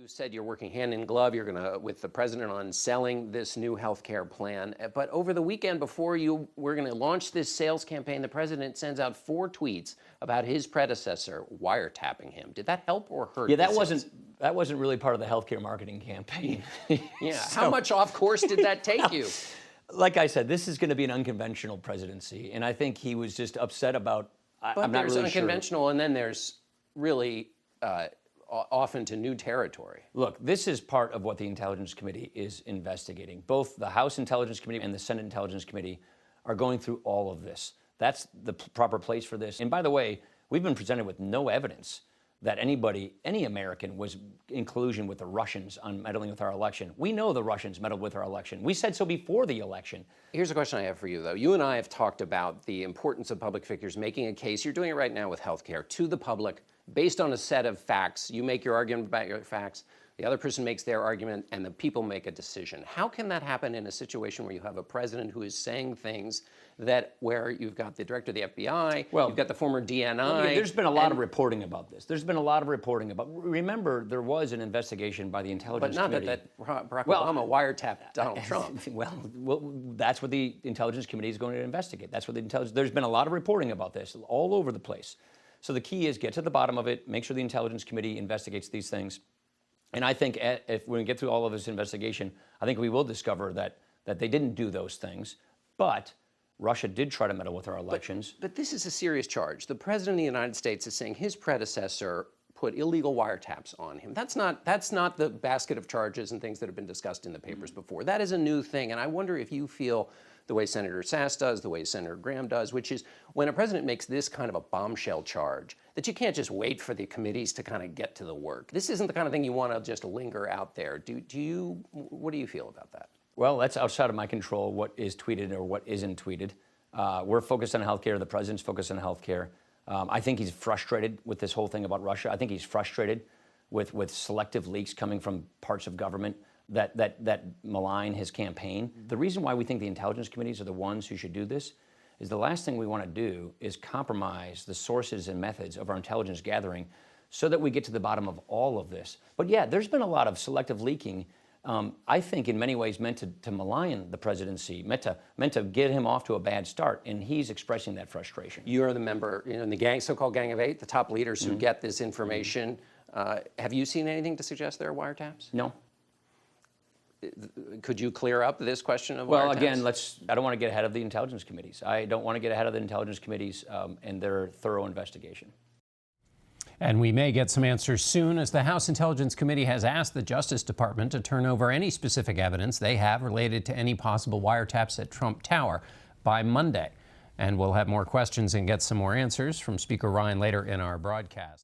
You said you're working hand in glove. You're going to with the president on selling this new health care plan. But over the weekend before you were going to launch this sales campaign, the president sends out 4 tweets about his predecessor wiretapping him. Did that help or hurt? Yeah, that wasn't really part of the healthcare marketing campaign. Yeah. So, how much off course did that take you? Like I said, this is going to be an unconventional presidency, and I think he was just upset about. But I'm not there's really unconventional, and then there's really off into new territory. Look, this is part of what the Intelligence Committee is investigating. Both the House Intelligence Committee and the Senate Intelligence Committee are going through all of this. That's the proper place for this. And by the way, we've been presented with no evidence that any American was in collusion with the Russians on meddling with our election. We know the Russians meddled with our election. We said so before the election. Here's a question I have for you, though. You and I have talked about the importance of public figures making a case. You're doing it right now with healthcare to the public based on a set of facts. You make your argument about your facts. The other person makes their argument, and the people make a decision. How can that happen in a situation where you have a president who is saying things where you've got the director of the FBI, you've got the former DNI? There's been a lot of reporting about this. Remember, there was an investigation by the Intelligence Committee. But not that Barack Obama wiretapped Donald Trump. Well, that's what the Intelligence Committee is going to investigate. There's been a lot of reporting about this all over the place. So the key is get to the bottom of it, make sure the Intelligence Committee investigates these things. And I think if we get through all of this investigation, I think we will discover that they didn't do those things. But Russia did try to meddle with our elections. But this is a serious charge. The president of the United States is saying his predecessor put illegal wiretaps on him. That's not the basket of charges and things that have been discussed in the papers before. That is a new thing. And I wonder if you feel the way Senator Sass does, the way Senator Graham does, which is when a president makes this kind of a bombshell charge, that you can't just wait for the committees to kind of get to the work. This isn't the kind of thing you want to just linger out there. What do you feel about that? Well, that's outside of my control, what is tweeted or what isn't tweeted. We're focused on healthcare. The president's focused on healthcare. I think he's frustrated with this whole thing about Russia. I think he's frustrated with selective leaks coming from parts of government that malign his campaign. The reason why we think the intelligence committees are the ones who should do this is the last thing we want to do is compromise the sources and methods of our intelligence gathering so that we get to the bottom of all of this. But yeah, there's been a lot of selective leaking, I think in many ways meant to malign the presidency, meant to get him off to a bad start, and he's expressing that frustration. You're the member in the so-called Gang of Eight, the top leaders who get this information. Have you seen anything to suggest there are wiretaps? No. Could you clear up this question of wiretaps? Well, again, I don't want to get ahead of the intelligence committees. I don't want to get ahead of the intelligence committees and their thorough investigation. And we may get some answers soon, as the House Intelligence Committee has asked the Justice Department to turn over any specific evidence they have related to any possible wiretaps at Trump Tower by Monday. And we'll have more questions and get some more answers from Speaker Ryan later in our broadcast.